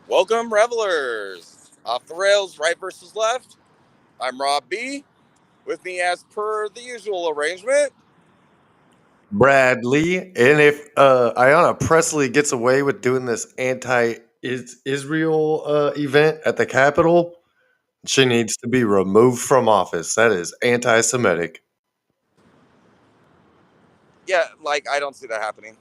Welcome, revelers. Off the rails, right versus left. I'm Rob B. With me, as per the usual arrangement, Bradley, and if Ayanna Presley gets away with doing this anti-Israel event at the Capitol, she needs to be removed from office. That is anti-Semitic. I don't see that happening.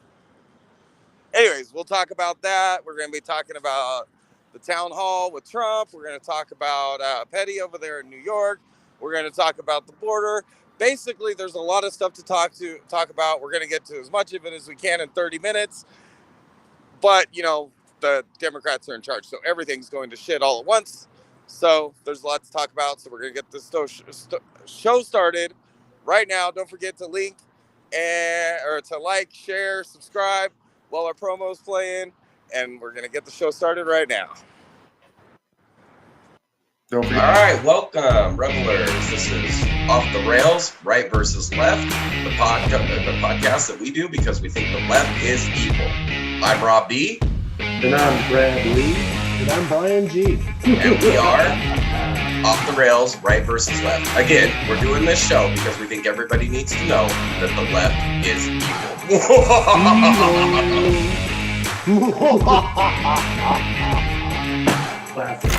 Anyways, we'll talk about that. We're going to be talking about the town hall with Trump. We're going to talk about Petty over there in New York. We're going to talk about the border. Basically, there's a lot of stuff to talk about. We're going to get to as much of it as we can in 30 minutes. But, the Democrats are in charge, so everything's going to shit all at once. So there's a lot to talk about. So we're going to get this show started right now. Don't forget to like, share, subscribe while our promo's playing. And we're going to get the show started right now. Don't All forget. right, welcome, revelers. This is Off the Rails, Right versus Left, the podcast that we do because we think the left is evil. I'm Rob B. And I'm Brad Lee. And I'm Brian G. And we are Off the Rails, Right versus Left. Again, we're doing this show because we think everybody needs to know that the left is evil. Classic.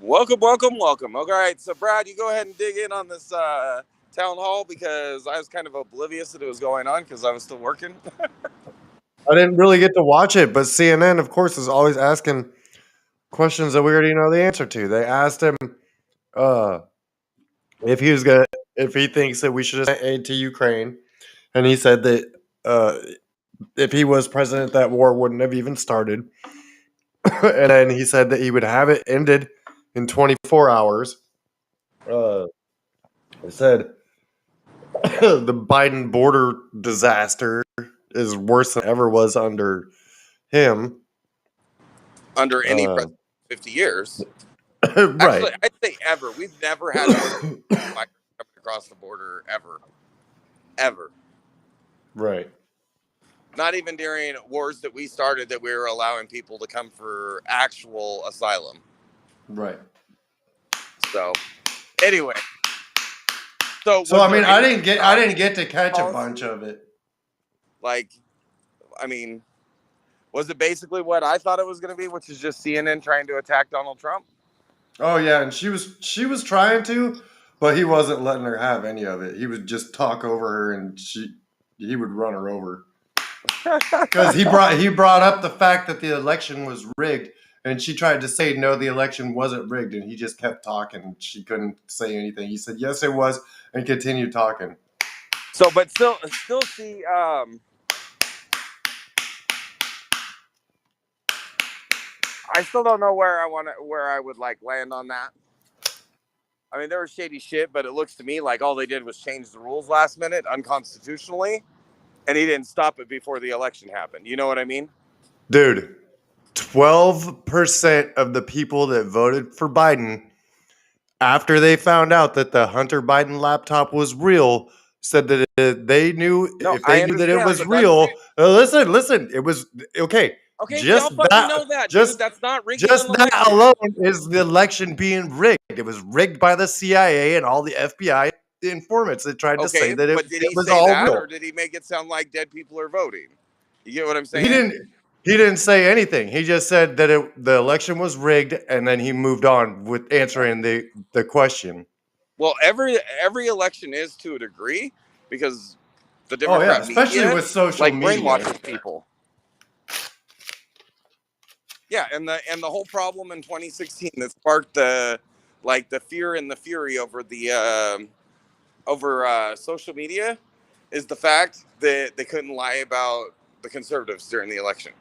Welcome. All right, so Brad, you go ahead and dig in on this town hall because I was kind of oblivious that it was going on because I was still working. I didn't really get to watch it, but CNN, of course, is always asking questions that we already know the answer to. They asked him if he thinks that we should send aid to Ukraine, and he said that if he was president, that war wouldn't have even started. And then he said that he would have it ended in 24 hours. He said the Biden border disaster is worse than ever was under him. Under any president 50 years. Right. Actually, I'd say ever. We've never had coming across the border ever. Right. Not even during wars that we started that we were allowing people to come for actual asylum. Right. So, anyway. So I mean, I didn't get to catch a bunch of it. Was it basically what I thought it was going to be, which is just CNN trying to attack Donald Trump? Oh yeah, and she was trying to, but he wasn't letting her have any of it. He would just talk over her, and he would run her over. Because he brought up the fact that the election was rigged, and she tried to say no, the election wasn't rigged, and he just kept talking, and she couldn't say anything. He said yes, it was, and continued talking. So, but still see. I still don't know where I would land on that. I mean, there was shady shit, but it looks to me like all they did was change the rules last minute unconstitutionally, and he didn't stop it before the election happened. You know what I mean? Dude, 12% of the people that voted for Biden, after they found out that the Hunter Biden laptop was real, said that they knew if they knew that it was real. Listen, it was okay. Okay, just we all fucking know that, dude. That's not rigging. Just that alone is the election being rigged. It was rigged by the CIA and all the FBI informants that tried to say that it was all real. Or did he make it sound like dead people are voting? You get what I'm saying? He didn't say anything. He just said that the election was rigged, and then he moved on with answering the question. Well, every election is to a degree because the Democrat especially media, with social media, brainwashes people. Yeah, and the whole problem in 2016 that sparked the fear and the fury over the social media is the fact that they couldn't lie about the conservatives during the election.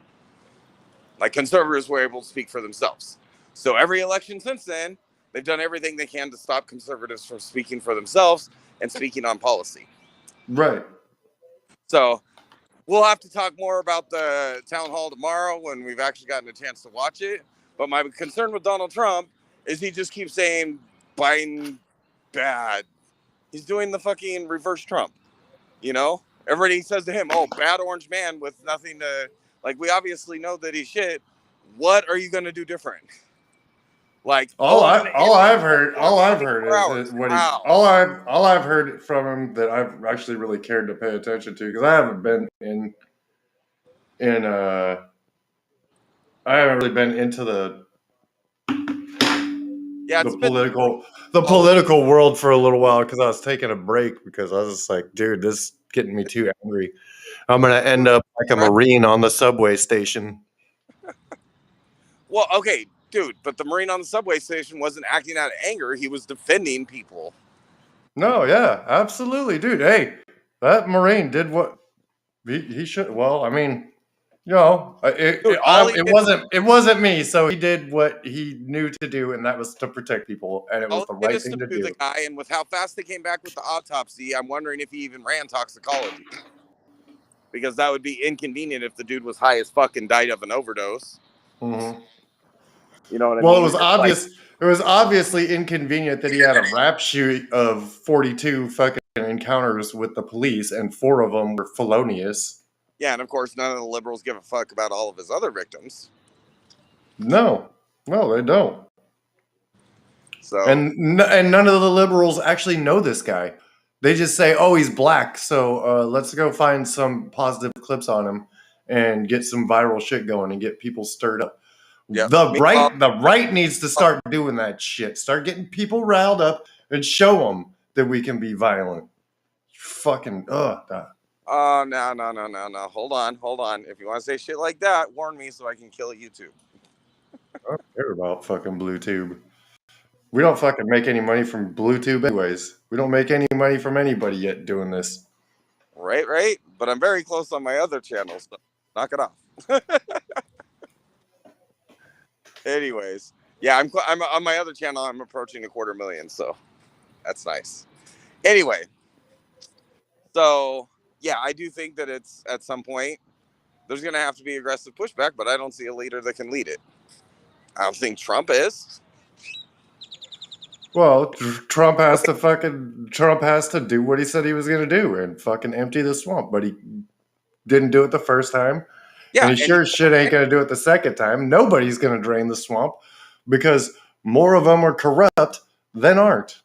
Like, conservatives were able to speak for themselves. So every election since then, They've done everything they can to stop conservatives from speaking for themselves and speaking on policy. Right. So we'll have to talk more about the town hall tomorrow when we've actually gotten a chance to watch it. But my concern with Donald Trump is he just keeps saying Biden bad. He's doing the fucking reverse Trump, you know? Everybody says to him, oh, bad orange man with nothing to, like, we obviously know that he's shit. What are you going to do different? Like, All I'm going to end I've the heard, war in all I've 24 heard hours. is what he, How? all I've heard from him that I've actually really cared to pay attention to, because I haven't been in I haven't really been into Yeah, it's been the political world for a little while, because I was taking a break, because I was just like, dude, this is getting me too angry. I'm gonna end up like a Marine on the subway station. well, okay, dude, but the Marine on the subway station wasn't acting out of anger. He was defending people. No, yeah, absolutely, dude. Hey, that Marine did what he should. Well, I mean, you know, Dude, all he did, it wasn't me. So he did what he knew to do, and that was to protect people, and it was all the he did right is thing to subdue the do. guy, and with how fast they came back with the autopsy, I'm wondering if he even ran toxicology. Because that would be inconvenient if the dude was high as fuck and died of an overdose. Mm-hmm. You know what I Well, mean? Like, it was obviously inconvenient that he had a rap sheet of 42 fucking encounters with the police, and 4 of them were felonious. yeah, and of course, none of the liberals give a fuck about all of his other victims. No, they don't. So, And none of the liberals actually know this guy. They just say, "Oh, he's black, so let's go find some positive clips on him and get some viral shit going and get people stirred up." yeah. The right needs to start doing that shit. Start getting people riled up and show them that we can be violent. Fucking Oh, no. Hold on. If you want to say shit like that, warn me so I can kill YouTube. I don't care about fucking BlueTube. We don't fucking make any money from BlueTube anyways. We don't make any money from anybody yet doing this. Right. But I'm very close on my other channels, so knock it off. Anyways, yeah, I'm on my other channel. I'm approaching 250,000, so that's nice. Anyway, so yeah, I do think that it's at some point there's going to have to be aggressive pushback, but I don't see a leader that can lead it. I don't think Trump is. Well, Trump has to do what he said he was going to do and fucking empty the swamp, but he didn't do it the first time. Yeah, And he sure as shit ain't going to do it the second time. Nobody's going to drain the swamp because more of them are corrupt than aren't.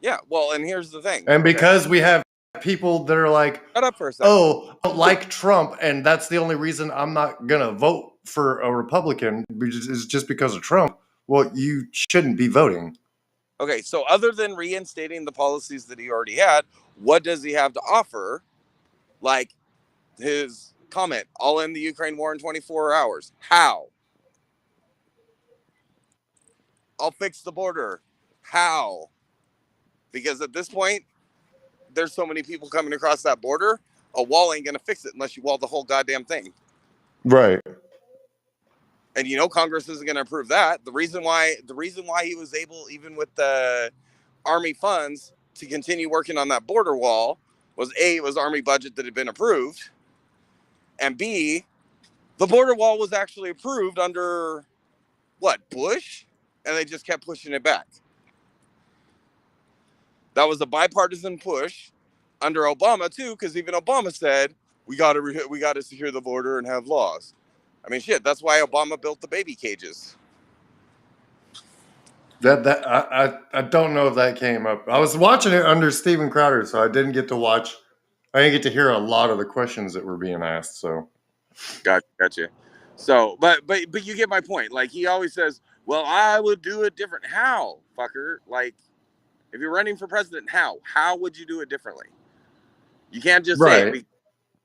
Yeah, well, and here's the thing. And because we have people that are like, shut up for a second. Oh, I don't like Trump, and that's the only reason I'm not going to vote for a Republican, is just because of Trump. Well, you shouldn't be voting. Okay, so other than reinstating the policies that he already had, what does he have to offer? Like his comment, I'll end the Ukraine war in 24 hours. How? I'll fix the border. How? Because at this point, there's so many people coming across that border, a wall ain't going to fix it unless you wall the whole goddamn thing. Right. And you know Congress isn't going to approve that. The reason why he was able, even with the Army funds, to continue working on that border wall was A, it was Army budget that had been approved, and B, the border wall was actually approved under what, Bush? And they just kept pushing it back. That was a bipartisan push under Obama too, because even Obama said we got to secure the border and have laws. I mean, shit. That's why Obama built the baby cages. I don't know if that came up. I was watching it under Steven Crowder, so I didn't get to watch. I didn't get to hear a lot of the questions that were being asked. So, Gotcha. So, but you get my point. Like he always says, "Well, I would do it different." How, fucker? Like, if you're running for president, how would you do it differently? You can't just say it.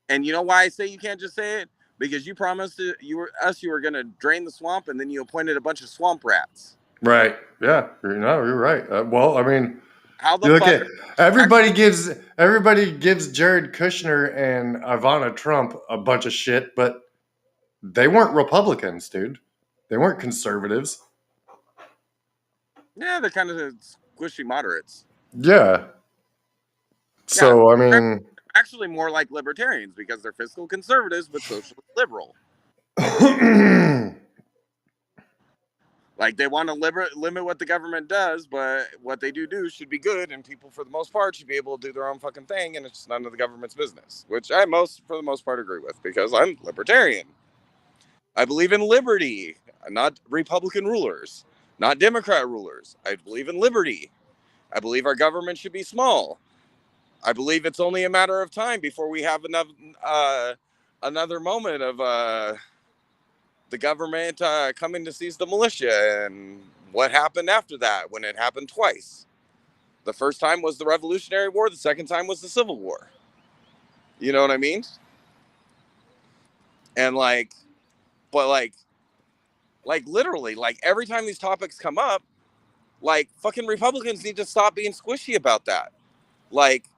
And you know why I say you can't just say it? Because you promised you were going to drain the swamp, and then you appointed a bunch of swamp rats. Right. Yeah. You're right. Well, I mean, how the fuck? Everybody gives Jared Kushner and Ivana Trump a bunch of shit, but they weren't Republicans, dude. They weren't conservatives. Yeah, they're kind of squishy moderates. Yeah. So, I they're mean, actually more like libertarians because they're fiscal conservatives but socially liberal. Like they want to limit what the government does, but what they do should be good, and people, for the most part, should be able to do their own fucking thing, and it's none of the government's business. Which I for the most part, agree with because I'm libertarian. I believe in liberty, not Republican rulers, not Democrat rulers. I believe in liberty. I believe our government should be small. I believe it's only a matter of time before we have another moment of the government coming to seize the militia, and what happened after that when it happened twice. The first time was the Revolutionary War. The second time was the Civil War. You know what I mean? And but literally, every time these topics come up, fucking Republicans need to stop being squishy about that. Like,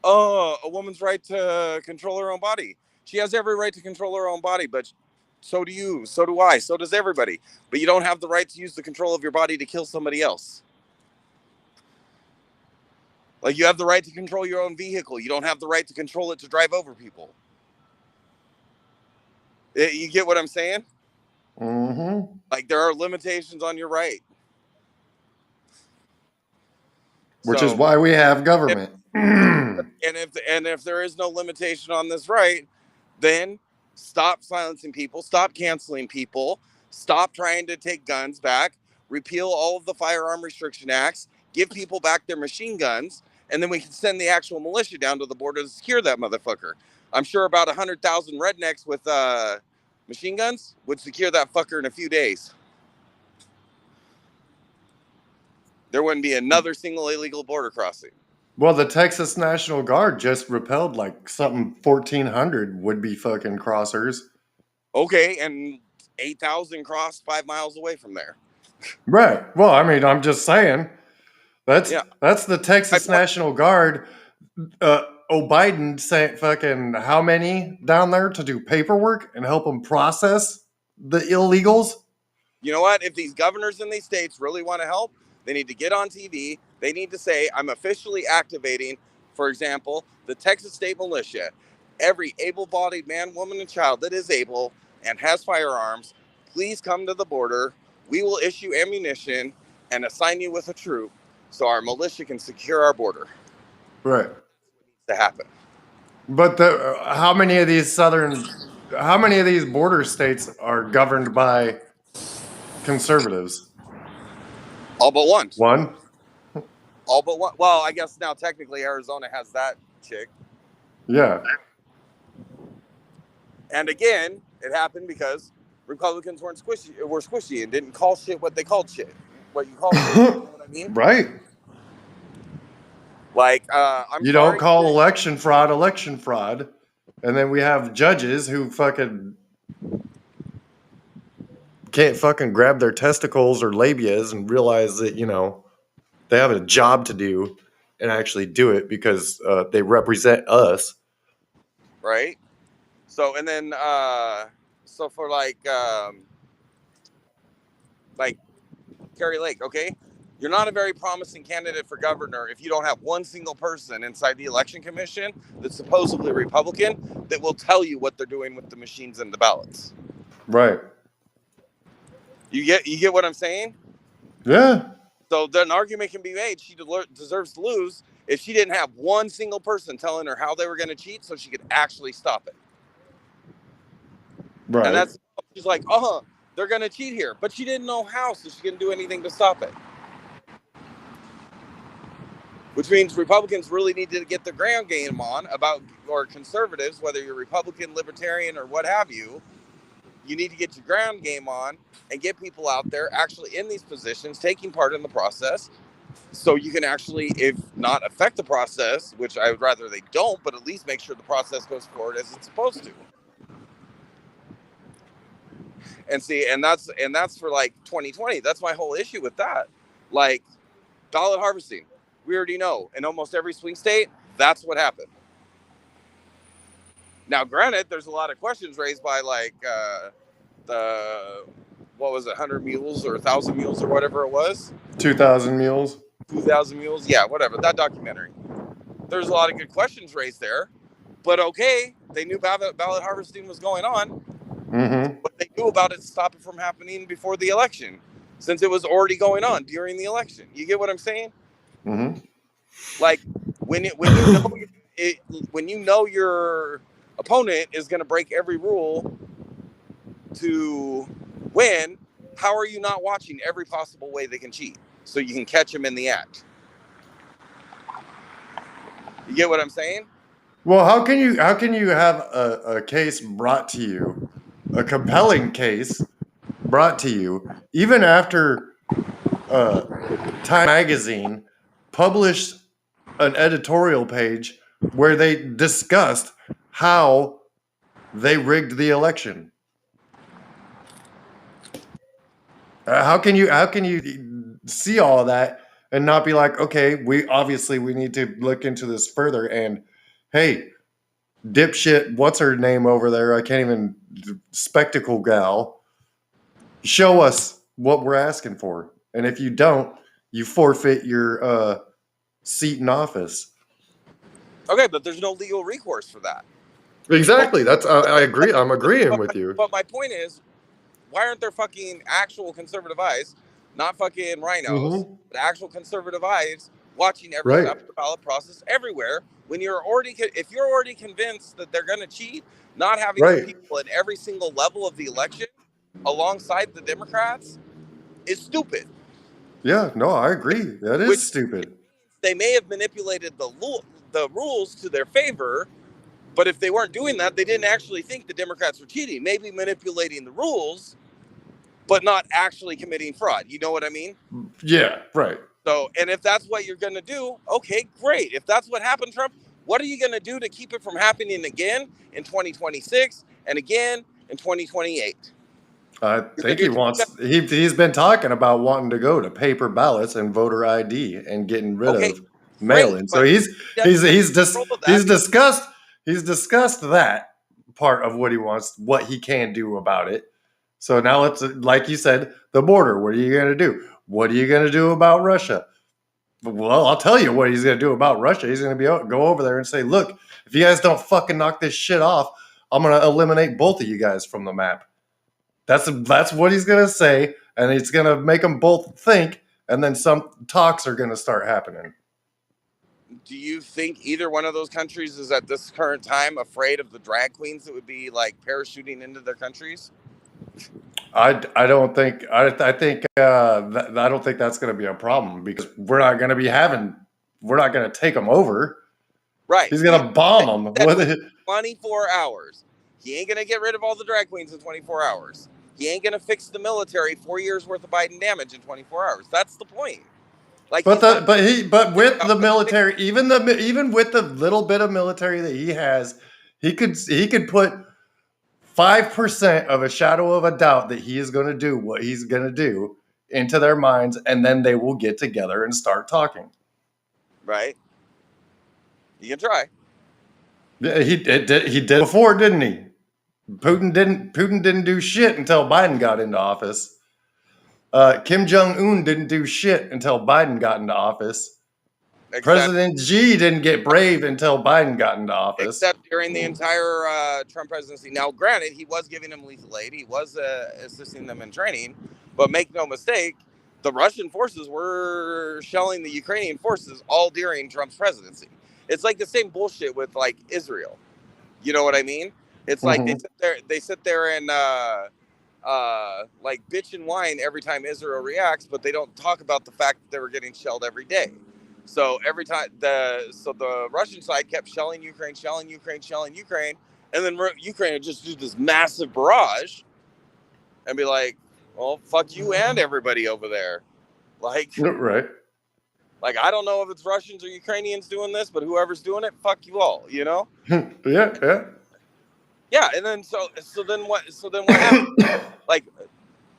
oh, a woman's right to control her own body. She has every right to control her own body, but so do you, so do I, so does everybody. But you don't have the right to use the control of your body to kill somebody else. Like, you have the right to control your own vehicle. You don't have the right to control it to drive over people. You get what I'm saying? mm-hmm. Like, there are limitations on your right. Which is So, why we have government. if there is no limitation on this right, then stop silencing people, stop canceling people, stop trying to take guns back, repeal all of the firearm restriction acts, give people back their machine guns, and then we can send the actual militia down to the border to secure that motherfucker. I'm sure about 100,000 rednecks with machine guns would secure that fucker in a few days. There wouldn't be another single illegal border crossing. Well, the Texas National Guard just repelled like something 1,400 would-be fucking crossers. Okay, and 8,000 crossed 5 miles away from there. Right. Well, I mean, I'm just saying. That's the Texas point, National Guard. Biden sent fucking how many down there to do paperwork and help them process the illegals? you know what? If these governors in these states really want to help, they need to get on TV. They need to say, I'm officially activating, for example, the Texas State Militia. Every able-bodied man, woman, and child that is able and has firearms, please come to the border. We will issue ammunition and assign you with a troop so our militia can secure our border. Right. That's what needs to happen. But how many of these border states are governed by conservatives? All but one. One? All but one. Well, I guess now technically Arizona has that chick. Yeah. And again, it happened because Republicans were squishy and didn't call shit what they called shit. What you call shit. You know what I mean? Right. I'm you sorry. Don't call election fraud. And then we have judges who fucking can't fucking grab their testicles or labias and realize that, they have a job to do and actually do it because they represent us. Right. So, and then, so for Kerry Lake, okay? You're not a very promising candidate for governor if you don't have one single person inside the election commission that's supposedly Republican that will tell you what they're doing with the machines and the ballots. Right. You get what I'm saying? Yeah. So then an argument can be made she deserves to lose if she didn't have one single person telling her how they were going to cheat so she could actually stop it. Right. And that's, she's like, they're going to cheat here. But she didn't know how, so she couldn't do anything to stop it. Which means Republicans really need to get their ground game on or conservatives, whether you're Republican, Libertarian, or what have you, you need to get your ground game on and get people out there actually in these positions, taking part in the process, so you can actually, if not affect the process, which I would rather they don't, but at least make sure the process goes forward as it's supposed to. And see, and that's for 2020. That's my whole issue with that. Ballot harvesting. We already know in almost every swing state, that's what happened. Now, granted, there's a lot of questions raised by the what was it, 100 mules or 1,000 mules or whatever it was? 2,000 mules. 2,000 mules? Yeah, whatever. That documentary. There's a lot of good questions raised there. But okay, they knew ballot harvesting was going on. Mm-hmm. What they knew about it to stop it from happening before the election, since it was already going on during the election. You get what I'm saying? Mm-hmm. Like when you know your opponent is going to break every rule to win, how are you not watching every possible way they can cheat so you can catch them in the act? You get what I'm saying? Well, how can you have a case brought to you, a compelling case brought to you, even after Time Magazine published an editorial page where they discussed how they rigged the election? How can you see all of that and not be like, okay, we need to look into this further, and hey, dipshit, what's her name over there? I can't even, spectacle gal, show us what we're asking for. And if you don't, you forfeit your seat in office. Okay, but there's no legal recourse for that. Exactly. That's I agree. I'm agreeing with you. But my point is, why aren't there fucking actual conservative eyes, not fucking rhinos, Mm-hmm. but actual conservative eyes watching every Right. step of the ballot process everywhere? When if you're already convinced that they're going to cheat, not having Right. people at every single level of the election alongside the Democrats is stupid. Yeah, no, I agree. That is stupid. They may have manipulated the rules to their favor, but if they weren't doing that, they didn't actually think the Democrats were cheating. Maybe manipulating the rules, but not actually committing fraud. You know what I mean? Yeah, right. So, and if that's what you're going to do, okay, great. If that's what happened, Trump, what are you going to do to keep it from happening again in 2026 and again in 2028? I think he's been talking about wanting to go to paper ballots and voter ID and getting rid of mail-in. So he's discussed that part of what he wants, what he can do about it. So now let's, like you said, the border. What are you going to do? What are you going to do about Russia? Well, I'll tell you what he's going to do about Russia. He's going to go over there and say, look, if you guys don't fucking knock this shit off, I'm going to eliminate both of you guys from the map. That's what he's going to say, and it's going to make them both think, and then some talks are going to start happening. Do you think either one of those countries is at this current time afraid of the drag queens that would be like parachuting into their countries? I don't think I think I don't think that's going to be a problem, because we're not going to take them over. Right. He's going to bomb them. 24 hours. He ain't going to get rid of all the drag queens in 24 hours. He ain't going to fix the military 4 years worth of Biden damage in 24 hours. That's the point. Like, but with the military, even with the little bit of military that he has, he could put 5% of a shadow of a doubt that he is going to do what he's going to do into their minds, and then they will get together and start talking. Right. You can try. Yeah, he did before, didn't he? Putin didn't do shit until Biden got into office. Kim Jong-un didn't do shit until Biden got into office. President Xi didn't get brave until Biden got into office. Except during the entire Trump presidency. Now, granted, he was giving them lethal aid. He was assisting them in training. But make no mistake, the Russian forces were shelling the Ukrainian forces all during Trump's presidency. It's like the same bullshit with, like, Israel. You know what I mean? It's like they sit there and like bitch and whine every time Israel reacts, but they don't talk about the fact that they were getting shelled every day. So every time the Russian side kept shelling Ukraine, and then Ukraine would just do this massive barrage and be like, well, fuck you and everybody over there. Like, right. Like, I don't know if it's Russians or Ukrainians doing this, but whoever's doing it, fuck you all, you know? Yeah. Yeah, and then so then what happens? Like,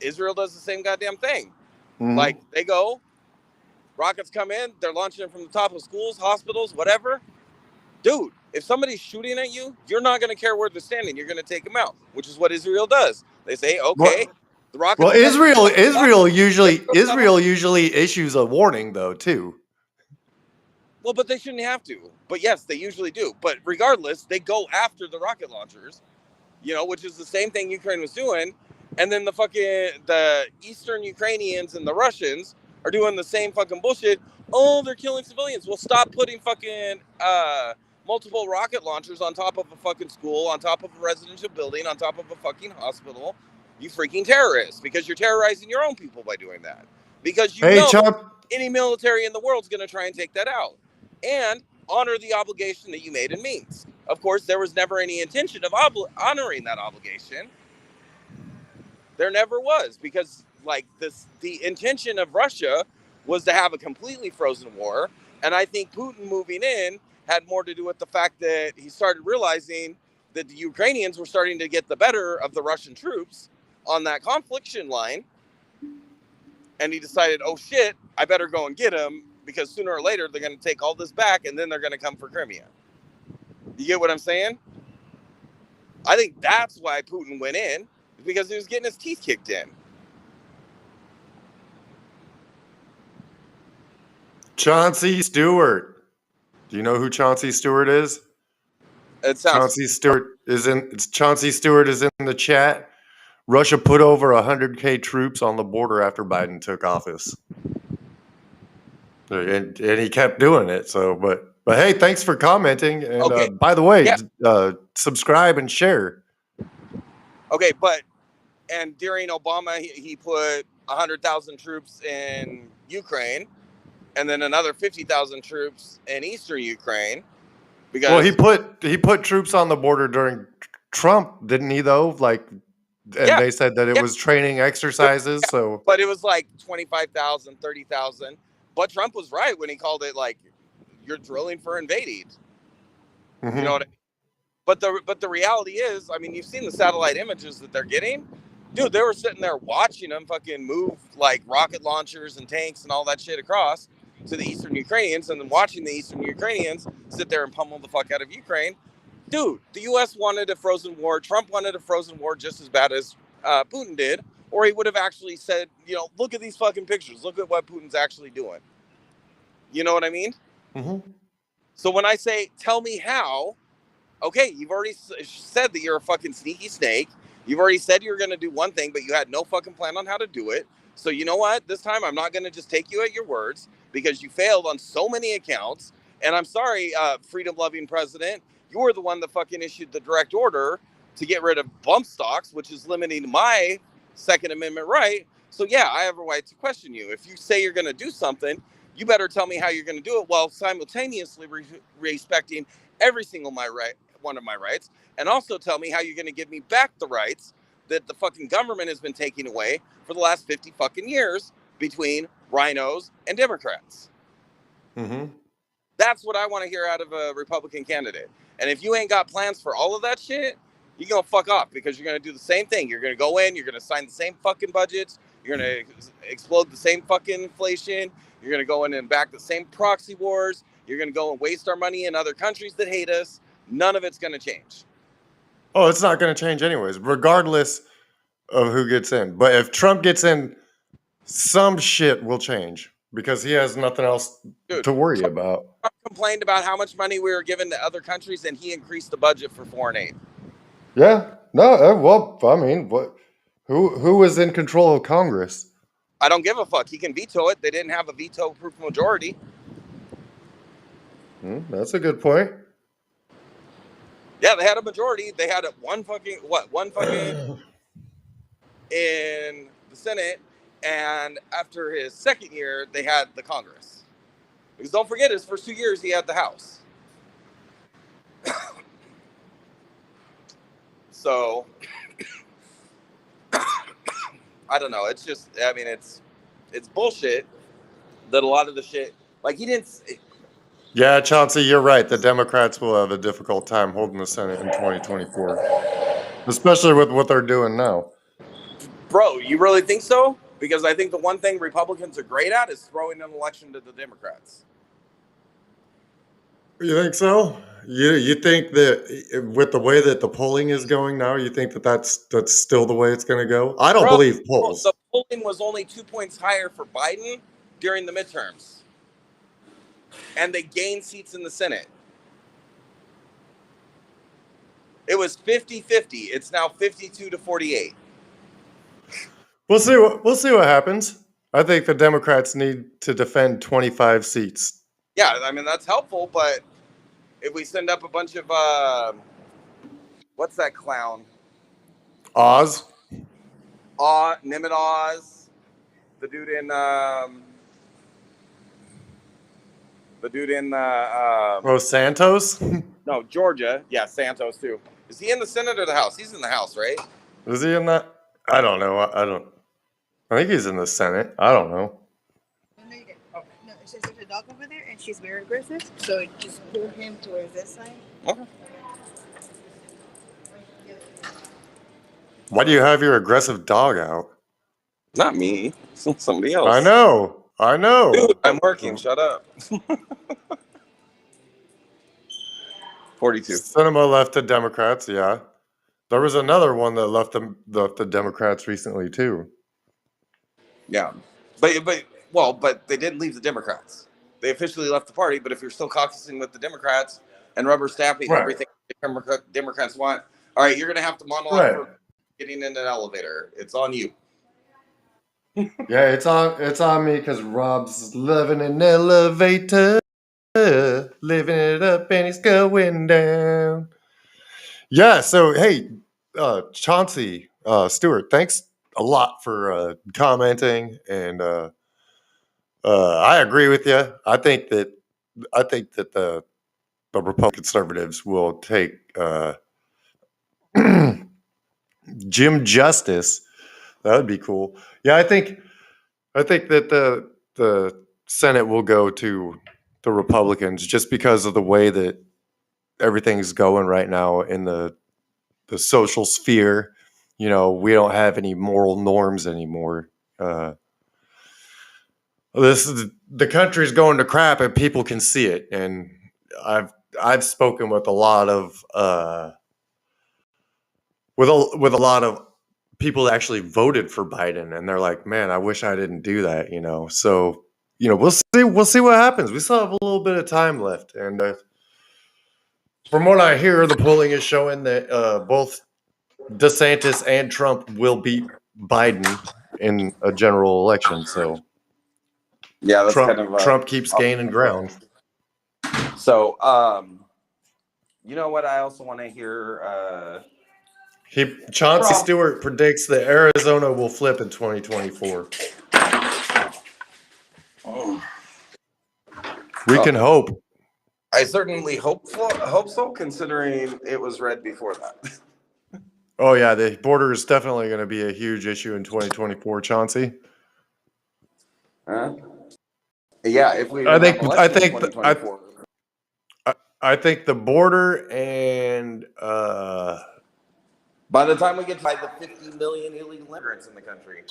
Israel does the same goddamn thing. Mm-hmm. Like, they go, rockets come in, they're launching them from the top of schools, hospitals, whatever. Dude, if somebody's shooting at you, you're not going to care where they're standing. You're going to take them out, which is what Israel does. They say, okay, The rocket. Well, Israel usually issues a warning though too. Well, but they shouldn't have to. But yes, they usually do. But regardless, they go after the rocket launchers, which is the same thing Ukraine was doing. And then the Eastern Ukrainians and the Russians are doing the same fucking bullshit. Oh, they're killing civilians. Well, stop putting fucking multiple rocket launchers on top of a fucking school, on top of a residential building, on top of a fucking hospital. You freaking terrorists, because you're terrorizing your own people by doing that. Because any military in the world is going to try and take that out. And honor the obligation that you made in Minsk. Of course, there was never any intention of honoring that obligation. There never was, because the intention of Russia was to have a completely frozen war. And I think Putin moving in had more to do with the fact that he started realizing that the Ukrainians were starting to get the better of the Russian troops on that confliction line. And he decided, oh shit, I better go and get them, because sooner or later they're going to take all this back and then they're going to come for Crimea. You get what I'm saying? I think that's why Putin went in, because he was getting his teeth kicked in. Chauncey Stewart. Do you know who Chauncey Stewart is? Chauncey Stewart is in the chat. Russia put over 100K troops on the border after Biden took office. And he kept doing it. So, but hey, thanks for commenting. And okay. By the way, subscribe and share. Okay, and during Obama, he put 100,000 troops in Ukraine, and then another 50,000 troops in Eastern Ukraine. Because he put troops on the border during Trump, didn't he? Though, they said that it was training exercises. Yeah. So, but it was like 25,000, 30,000. But Trump was right when he called it you're drilling for invading. Mm-hmm. You know what I mean? But the reality is, I mean, you've seen the satellite images that they're getting. Dude, they were sitting there watching them fucking move rocket launchers and tanks and all that shit across to the Eastern Ukrainians, and then watching the Eastern Ukrainians sit there and pummel the fuck out of Ukraine. Dude, the U.S. wanted a frozen war. Trump wanted a frozen war just as bad as Putin did, or he would have actually said, look at these fucking pictures. Look at what Putin's actually doing. You know what I mean? Mm-hmm. So when I say, tell me how, okay, you've already said that you're a fucking sneaky snake. You've already said you were going to do one thing, but you had no fucking plan on how to do it. So you know what? This time I'm not going to just take you at your words, because you failed on so many accounts. And I'm sorry, freedom-loving president, you were the one that fucking issued the direct order to get rid of bump stocks, which is limiting my Second Amendment right. So yeah, I have a right to question you. If you say you're going to do something, you better tell me how you're going to do it, while simultaneously respecting every single one of my rights, and also tell me how you're going to give me back the rights that the fucking government has been taking away for the last 50 fucking years between rhinos and Democrats. Mm-hmm. That's what I want to hear out of a Republican candidate. And if you ain't got plans for all of that shit, you're going to fuck off, because you're going to do the same thing. You're going to go in, you're going to sign the same fucking budgets, you're going to explode the same fucking inflation, you're going to go in and back the same proxy wars, you're going to go and waste our money in other countries that hate us. None of it's going to change. Oh, it's not going to change anyways, regardless of who gets in. But if Trump gets in, some shit will change, because he has nothing else to worry about. Trump complained about how much money we were giving to other countries, and he increased the budget for foreign aid. Yeah. No, well, I mean, who was in control of Congress? I don't give a fuck. He can veto it. They didn't have a veto-proof majority. That's a good point. Yeah, they had a majority. They had one fucking in the Senate, and after his second year, they had the Congress. Because don't forget, his first 2 years, he had the House. So, I don't know. It's just, I mean, it's bullshit that a lot of the shit, he didn't. Yeah, Chauncey, you're right. The Democrats will have a difficult time holding the Senate in 2024, especially with what they're doing now. Bro, you really think so? Because I think the one thing Republicans are great at is throwing an election to the Democrats. You think so? You think that with the way that the polling is going now, you think that that's still the way it's going to go? I don't Bro, believe polls. the polling was only 2 points higher for Biden during the midterms, and they gained seats in the Senate. It was 50-50. It's now 52-48. We'll see what happens. I think the Democrats need to defend 25 seats. Yeah, I mean, that's helpful, but if we send up a bunch of, what's that clown? Oz, Nimitz Oz, the dude in, Santos. no, Georgia. Yeah, Santos too. Is he in the Senate or the House? He's in the House, right? Is he in that? I don't know. I don't. I think he's in the Senate. I don't know. No, you didn't. Oh. No, it's just there's a dog over there, and she's very aggressive. So just pull him towards this side. Okay. Why do you have your aggressive dog out? Not me. Somebody else. I know. Dude, I'm working. Shut up. 42. Cinema left the Democrats. Yeah, there was another one that left the Democrats recently too. Yeah, but they didn't leave the Democrats. They officially left the party. But if you're still caucusing with the Democrats and rubber stamping Right. everything the Democrats want, all right, you're gonna have to monologue Right. for getting in an elevator. It's on you. Yeah, it's on me because Rob's living in an elevator, living it up, and he's going down. Yeah. So hey, Chauncey Stewart, thanks a lot for commenting, and I agree with you. I think that the Republican conservatives will take Jim Justice. That would be cool. Yeah, I think that the Senate will go to the Republicans just because of the way that everything's going right now in the social sphere. You know, we don't have any moral norms anymore. The country's going to crap, and people can see it. And I've spoken with a lot of with a lot of people that actually voted for Biden, and they're like, "Man, I wish I didn't do that." You know, so we'll see what happens. We still have a little bit of time left, and from what I hear, the polling is showing that both DeSantis and Trump will beat Biden in a general election. So Yeah, that's Trump keeps gaining ground. So, you know what? I also want to hear. Chauncey Stewart predicts that Arizona will flip in 2024. We can hope. I certainly hope so, considering it was red before that. Oh yeah, the border is definitely going to be a huge issue in 2024, Chauncey. Yeah, if we I think the border and by the time we get to the 50 million illegal immigrants in the country.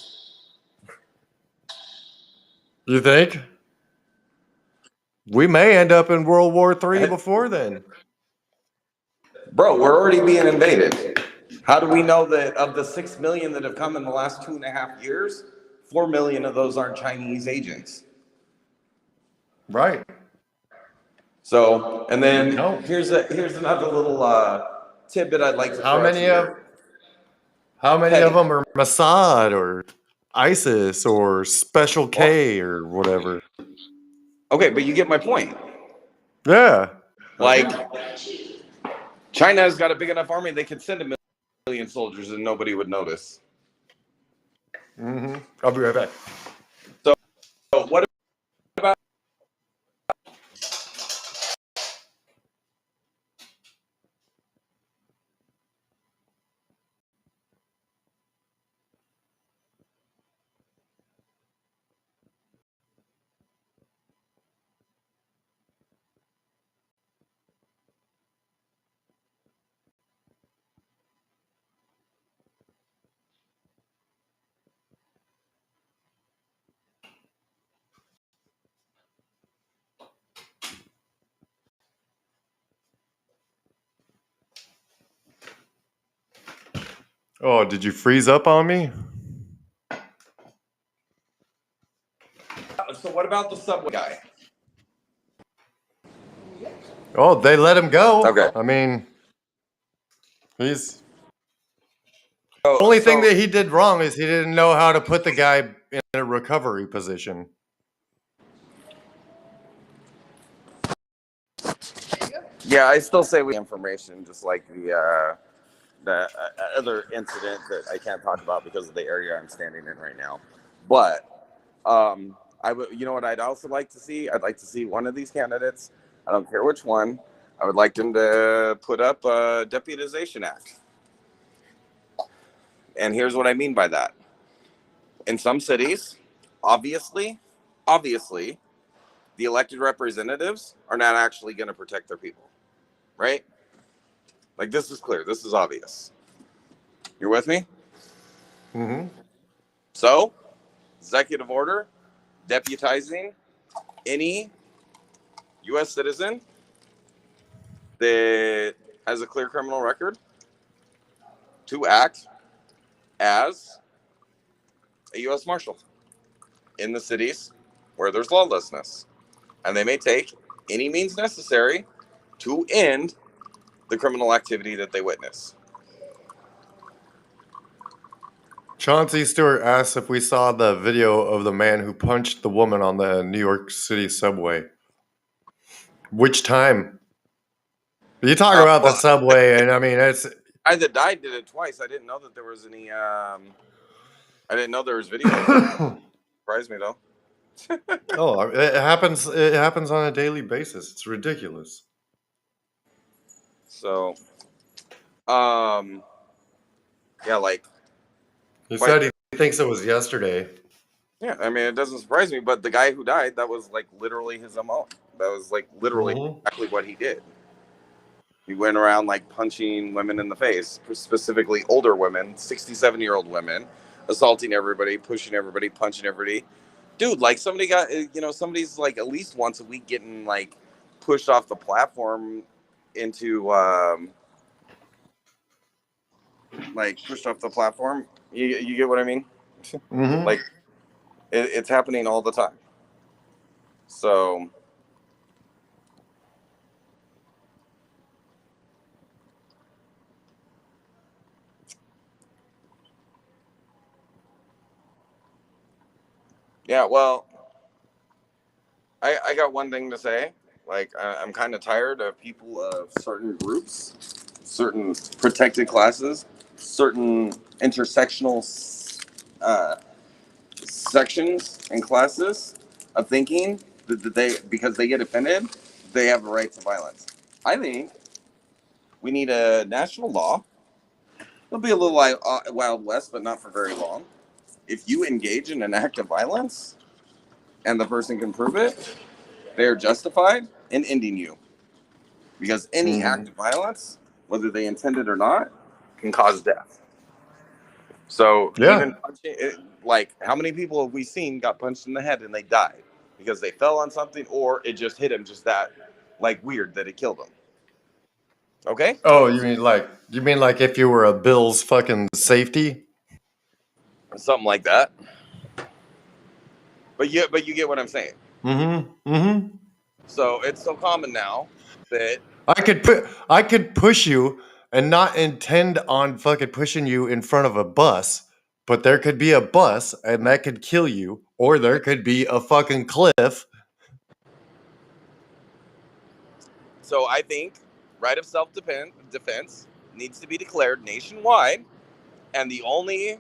You think? We may end up in World War III before then. Bro, we're already being invaded. How do we know that of the 6 million that have come in the last 2.5 years, 4 million of those aren't Chinese agents? Right. So, and then here's another little tidbit I'd like to throw out to you. How many of them are Mossad or ISIS or Special K or whatever? Okay, but you get my point. Yeah. Like, China has got a big enough army they could send a million soldiers and nobody would notice. Mm-hmm. I'll be right back. So what about Oh, did you freeze up on me? So what about the subway guy? Oh, they let him go. Okay. I mean, he's So, only thing so that he did wrong is he didn't know how to put the guy in a recovery position. yeah, I still say we information, just like the other incident that I can't talk about because of the area I'm standing in right now. But I would, you know what I'd also like to see? I'd like to see one of these candidates. I don't care which one. I would like them to put up a deputization act. And here's what I mean by that. In some cities, obviously, the elected representatives are not actually going to protect their people, right? Like, this is clear. This is obvious. You're with me? Mm-hmm. So, executive order deputizing any U.S. citizen that has a clear criminal record to act as a U.S. Marshal in the cities where there's lawlessness. And they may take any means necessary to end the criminal activity that they witness. Chauncey Stewart asked if we saw the video of the man who punched the woman on the New York City subway. Which time? You talk about the Well, subway, and I mean, it's. the guy that died did it twice. I didn't know that there was any. I didn't know there was video of it. Surprised me though. Oh, it happens. It happens on a daily basis. It's ridiculous. So, yeah, like, He but said he thinks it was yesterday. yeah, I mean, it doesn't surprise me. But the guy who died, that was like literally his MO. That was like literally Mm-hmm. exactly what he did. He went around like punching women in the face, specifically older women, 67-year-old women, assaulting everybody, pushing everybody, punching everybody. Dude, like somebody got, somebody's like at least once a week getting like pushed off the platform into, like pushed off the platform. You get what I mean? Mm-hmm. Like it's happening all the time. So, yeah, well, I got one thing to say. Like, I'm kind of tired of people of certain groups, certain protected classes, certain intersectional uh, sections and classes of thinking that they, because they get offended, they have a right to violence. I think we need a national law. It'll be a little Wild West, but not for very long. If you engage in an act of violence and the person can prove it, they are justified in ending you. Because any Mm-hmm. act of violence, whether they intend it or not, can cause death. So Yeah. even punching, like how many people have we seen got punched in the head and they died because they fell on something or it just hit them just that like weird that it killed them. Okay, Oh, you mean like if you were a Bills fucking safety? something like that. But you get what I'm saying. Mm-hmm. Mm-hmm. So it's so common now that I could push you and not intend on fucking pushing you in front of a bus, but there could be a bus and that could kill you, or there could be a fucking cliff. so I think right of self defense needs to be declared nationwide, and the only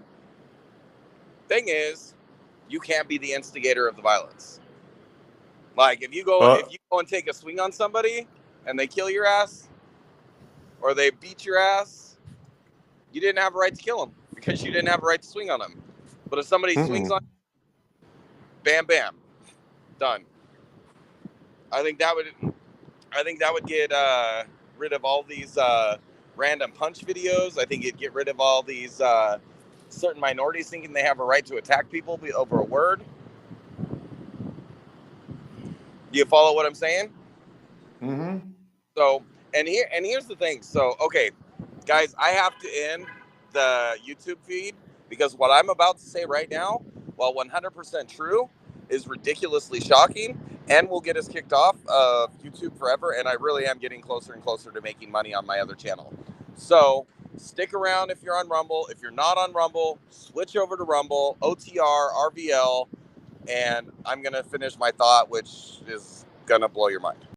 thing is you can't be the instigator of the violence. Like if you Uh, go and take a swing on somebody and they kill your ass or they beat your ass, you didn't have a right to kill them because you didn't have a right to swing on them. But if somebody swings on, bam, bam, done. I think that would get rid of all these random punch videos. I think it'd get rid of all these certain minorities thinking they have a right to attack people over a word. Do you follow what I'm saying? mm-hmm. So, and here's the thing. So, okay, guys, I have to end. the YouTube feed, because what I'm about to say right now, while 100% true, is ridiculously shocking and will get us kicked off of YouTube forever. And I really am getting closer and closer to making money on my other channel. So stick around if you're on Rumble. If you're not on Rumble, switch over to Rumble, otrrvl, and I'm going to finish my thought, which is going to blow your mind.